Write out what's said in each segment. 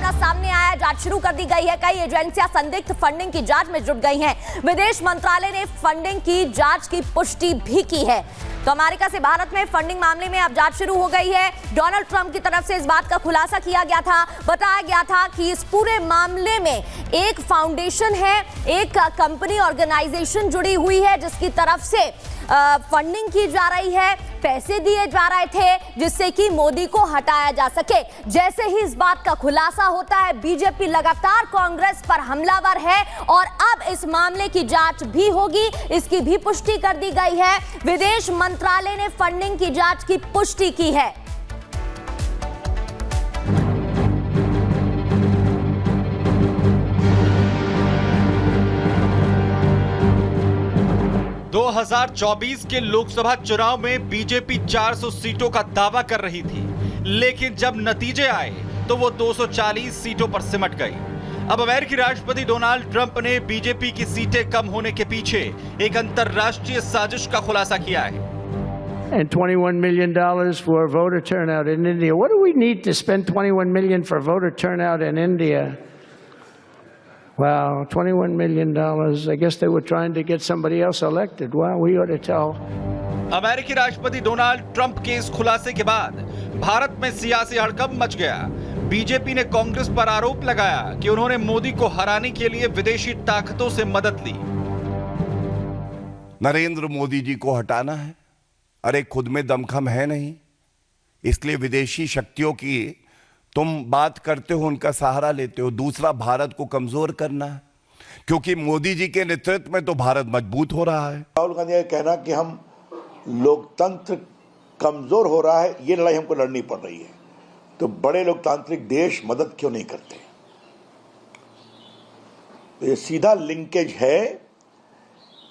मामला सामने आया, जांच शुरू कर दी गई है। कई एजेंसियां संदिग्ध फंडिंग की जांच में जुट गई हैं। विदेश मंत्रालय ने फंडिंग की जांच की पुष्टि भी की है। तो अमेरिका से भारत में फंडिंग मामले में अब जांच शुरू हो गई है। डोनाल्ड ट्रंप की तरफ से इस बात का खुलासा किया गया था। बताया गया था कि इस पूरे मामले में एक फाउंडेशन है, एक कंपनी ऑर्गेनाइजेशन जुड़ी हुई है जिसकी तरफ से फंडिंग की जा रही है, पैसे दिए जा रहे थे जिससे कि मोदी को हटाया जा सके। जैसे ही इस बात का खुलासा होता है, बीजेपी लगातार कांग्रेस पर हमलावर है और अब इस मामले की जांच भी होगी, इसकी भी पुष्टि कर दी गई है। विदेश मंत्रालय ने फंडिंग की जांच की पुष्टि की है। दो 2024 के लोकसभा चुनाव में बीजेपी 400 सीटों का दावा कर रही थी, लेकिन जब नतीजे आए तो वो 240 सीटों पर सिमट गई। अब अमेरिकी राष्ट्रपति डोनाल्ड ट्रंप ने बीजेपी की सीटें कम होने के पीछे एक अंतरराष्ट्रीय साजिश का खुलासा किया है। And $21 million for voter turnout in India. What do we need to spend $21 million for voter turnout in India? Wow, $21 million. I guess they were trying to get somebody else elected. Wow, we ought to tell. अमेरिकी राष्ट्रपति Donald Trump के इस खुलासे के बाद भारत में सियासी हड़कंप मच गया। बीजेपी ने कांग्रेस पर आरोप लगाया कि उन्होंने मोदी को हराने के लिए विदेशी ताकतों से मदद ली। नरेंद्र मोदी जी को हटाना है, अरे खुद में दमखम है नहीं, इसलिए विदेशी शक्तियों की तुम बात करते हो, उनका सहारा लेते हो। दूसरा, भारत को कमजोर करना है, क्योंकि मोदी जी के नेतृत्व में तो भारत मजबूत हो रहा है। राहुल गांधी का कहना कि हम लोकतंत्र कमजोर हो रहा है, ये लड़ाई हमको लड़नी पड़ रही है, तो बड़े लोकतांत्रिक देश मदद क्यों नहीं करते? तो ये सीधा लिंकेज है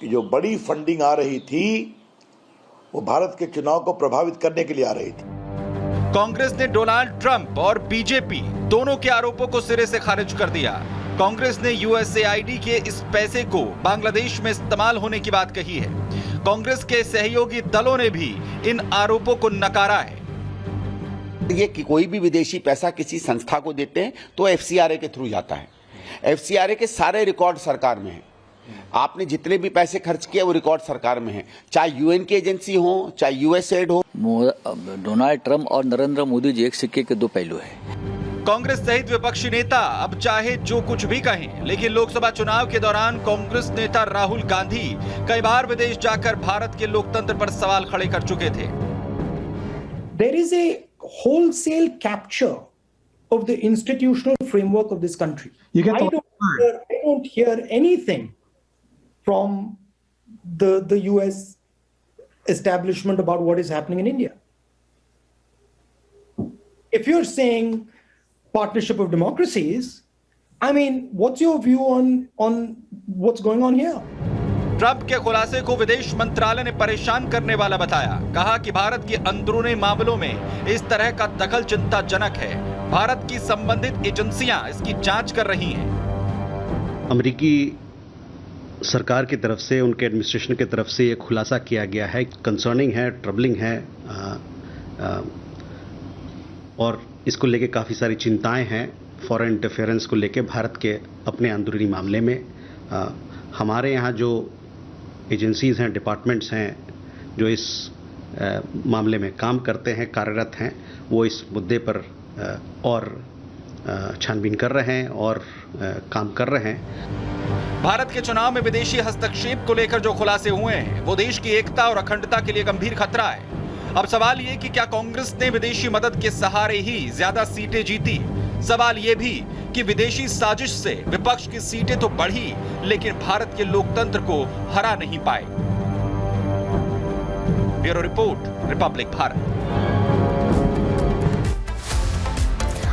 कि जो बड़ी फंडिंग आ रही थी वो भारत के चुनाव को प्रभावित करने के लिए आ रही थी। कांग्रेस ने डोनाल्ड ट्रंप और बीजेपी दोनों के आरोपों को सिरे से खारिज कर दिया। कांग्रेस ने यूएसएआईडी के इस पैसे को बांग्लादेश में इस्तेमाल होने की बात कही है। कांग्रेस के सहयोगी दलों ने भी इन आरोपों को नकारा है। ये कि कोई भी विदेशी पैसा किसी संस्था को देते हैं तो एफसीआरए के थ्रू जाता है। एफसीआरए के सारे रिकॉर्ड सरकार में है। आपने जितने भी पैसे खर्च किए वो रिकॉर्ड सरकार में है, चाहे यूएन की एजेंसी हो, चाहे यूएसएड हो। डोनाल्ड ट्रंप और नरेंद्र मोदी जी एक सिक्के के दो पहलू हैं। कांग्रेस सहित विपक्षी नेता अब चाहे जो कुछ भी कहें, लेकिन लोकसभा चुनाव के दौरान कांग्रेस नेता राहुल गांधी कई बार विदेश जाकर भारत के लोकतंत्र पर सवाल खड़े कर चुके थे। There is a wholesale capture of the institutional framework of this country. I don't hear anything from the US establishment about what is happening in India. If you're saying partnership of democracies, I mean, what's your view on what's going on here? Trump के खुलासे को विदेश मंत्रालय ने परेशान करने वाला बताया। कहा कि भारत के अंदरूनी मामलों में इस तरह का दखल चिंताजनक है। भारत की संबंधित एजेंसियां इसकी जांच कर रही हैं। अमेरिकी सरकार की तरफ से, उनके एडमिनिस्ट्रेशन की तरफ से ये खुलासा किया गया है, कंसर्निंग है, ट्रबलिंग है, और इसको लेके काफ़ी सारी चिंताएं हैं। फॉरेन इंटरफेरेंस को लेके भारत के अपने अंदरूनी मामले में हमारे यहाँ जो एजेंसीज़ हैं, डिपार्टमेंट्स हैं जो इस मामले में काम करते हैं, कार्यरत हैं, वो इस मुद्दे पर और छानबीन कर रहे हैं और काम कर रहे हैं। भारत के चुनाव में विदेशी हस्तक्षेप को लेकर जो खुलासे हुए हैं वो देश की एकता और अखंडता के लिए गंभीर खतरा है। अब सवाल ये कि क्या कांग्रेस ने विदेशी मदद के सहारे ही ज्यादा सीटें जीती? सवाल ये भी कि विदेशी साजिश से विपक्ष की सीटें तो बढ़ी, लेकिन भारत के लोकतंत्र को हरा नहीं पाए। Bureau report, Republic Bharat.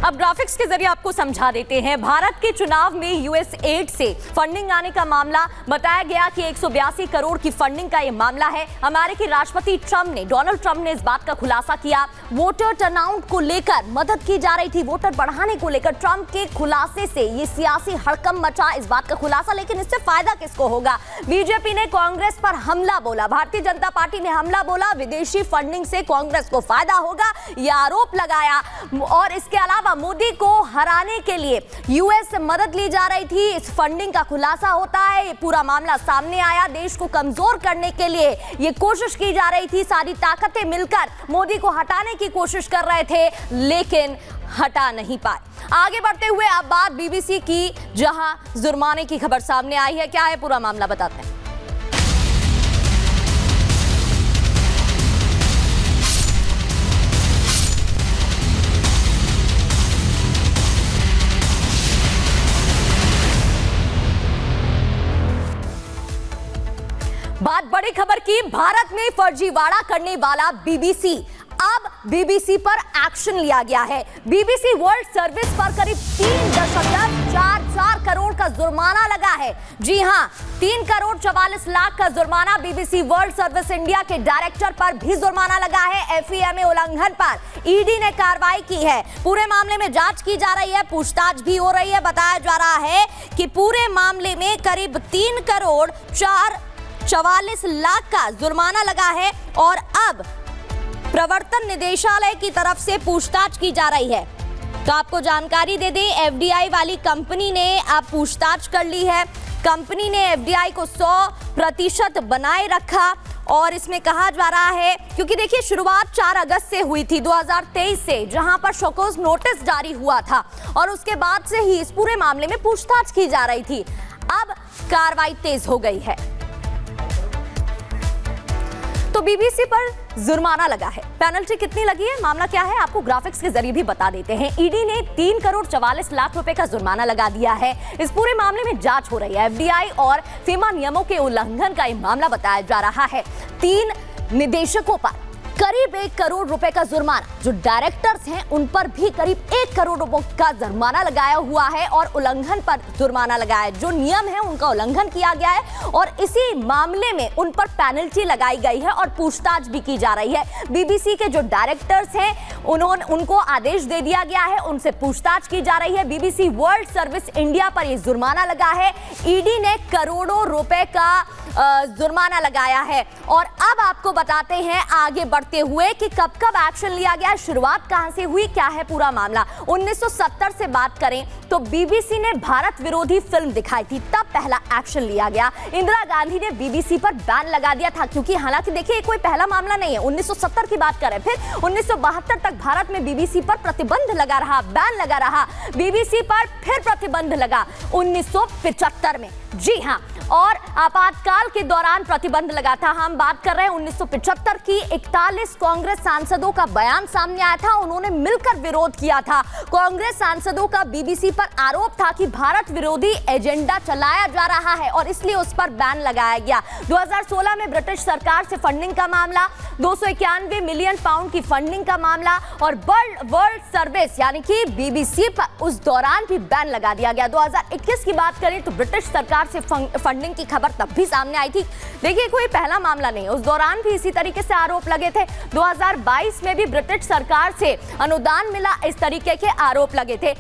अब ग्राफिक्स के जरिए आपको समझा देते हैं। भारत के चुनाव में यूएसएड से फंडिंग आने का मामला बताया गया कि 182 करोड़ की फंडिंग का यह मामला है। अमेरिकी राष्ट्रपति डोनाल्ड ट्रंप ने इस बात का खुलासा किया। वोटर टर्नआउट को लेकर मदद की जा रही थी, वोटर बढ़ाने को लेकर ट्रंप के खुलासे से ये सियासी हड़कंप मचा, इस बात का खुलासा। लेकिन इससे फायदा किसको होगा? बीजेपी ने कांग्रेस पर हमला बोला, भारतीय जनता पार्टी ने हमला बोला, विदेशी फंडिंग से कांग्रेस को फायदा होगा, यह आरोप लगाया। और इसके अलावा हां, मोदी को हराने के लिए यूएस से मदद ली जा रही थी। इस फंडिंग का खुलासा होता है, ये पूरा मामला सामने आया। देश को कमजोर करने के लिए ये कोशिश की जा रही थी। सारी ताकतें मिलकर मोदी को हटाने की कोशिश कर रहे थे, लेकिन हटा नहीं पाए। आगे बढ़ते हुए अब बात बीबीसी की, जहां जुर्माने की खबर सामने आई है। क्या है पूरा मामला, बताते हैं। बात बड़ी खबर की, भारत में फर्जीवाड़ा करने वाला बीबीसी, अब बीबीसी पर एक्शन लिया गया है। बीबीसी वर्ल्ड सर्विस पर करीब 3.44 करोड़ का जुर्माना लगा है। जी हां, 3 करोड़ 44 लाख का जुर्माना बीबीसी वर्ल्ड सर्विस इंडिया के डायरेक्टर पर भी जुर्माना लगा है। एफईएमए उल्लंघन पर ईडी ने कार्रवाई की है। पूरे मामले में जांच की जा रही है, पूछताछ भी हो रही है। बताया जा रहा है कि पूरे मामले में करीब 3 करोड़ 44 लाख का जुर्माना लगा है और अब प्रवर्तन निदेशालय की तरफ से पूछताछ की जा रही है। तो आपको जानकारी दे दें, एफडीआई वाली कंपनी ने अब पूछताछ कर ली है। कंपनी ने एफडीआई को 100% बनाए रखा और इसमें कहा जा रहा है, क्योंकि देखिए शुरुआत 4 अगस्त से हुई थी 2023 से, जहां पर शोकॉज नोटिस जारी हुआ था और उसके बाद से ही इस पूरे मामले में पूछताछ की जा रही थी। अब कार्रवाई तेज हो गई है। तो बीबीसी पर जुर्माना लगा है। पेनल्टी कितनी लगी है, मामला क्या है, आपको ग्राफिक्स के जरिए भी बता देते हैं। ईडी ने 3 करोड़ 44 लाख रुपए का जुर्माना लगा दिया है। इस पूरे मामले में जांच हो रही है। एफडीआई और फीमा नियमों के उल्लंघन का यह मामला बताया जा रहा है। 3 निदेशकों पर करीब 1 करोड़ रुपए का जुर्माना, जो डायरेक्टर्स हैं उन पर भी करीब 1 करोड़ रुपए का जुर्माना लगाया हुआ है और उल्लंघन पर जुर्माना लगाया है। जो नियम है उनका उल्लंघन किया गया है और इसी मामले में उन पर पेनल्टी लगाई गई है और पूछताछ भी की जा रही है। बीबीसी के जो डायरेक्टर्स हैं उनको आदेश दे दिया गया है, उनसे पूछताछ की जा रही है। बीबीसी वर्ल्ड सर्विस इंडिया पर यह जुर्माना लगा है। ईडी ने करोड़ों रुपए का जुर्माना लगाया है। और अब आपको बताते हैं आगे बढ़ते हुए कि कब कब एक्शन लिया गया, शुरुआत कहां से हुई, क्या है पूरा मामला। 1970 से बात करें तो बीबीसी ने भारत विरोधी फिल्म दिखाई थी, तब पहला एक्शन लिया गया। इंदिरा गांधी ने बीबीसी पर बैन लगा दिया था, क्योंकि हालांकि देखिए कोई पहला मामला नहीं है, 1970 की बात करें। फिर 1972 तक भारत में बीबीसी पर प्रतिबंध लगा रहा, बैन लगा रहा। बीबीसी पर फिर प्रतिबंध लगा 1975 में, जी हां, और आपातकाल के दौरान प्रतिबंध लगा था। हम बात कर रहे हैं 1975 की। 41 कांग्रेस सांसदों का बयान सामने आया था, उन्होंने मिलकर विरोध किया था। कांग्रेस सांसदों का बीबीसी पर आरोप था कि भारत विरोधी एजेंडा चलाया जा रहा है और इसलिए उस पर बैन लगाया गया। 2016 में ब्रिटिश सरकार से फंडिंग का मामला, 291 मिलियन पाउंड की फंडिंग का मामला और वर्ल्ड सर्विस यानी कि बीबीसी पर उस दौरान भी बैन लगा दिया गया। 2021 की बात करें तो ब्रिटिश सरकार से फंडिंग की खबर तब भी सामने आई थी। देखिए कोई पहला मामला नहीं, उस दौरान भी इसी तरीके से आरोप लगे थे। 2022 में भी ब्रिटिश सरकार से अनुदान मिला, इस तरीके के आरोप लगे थे।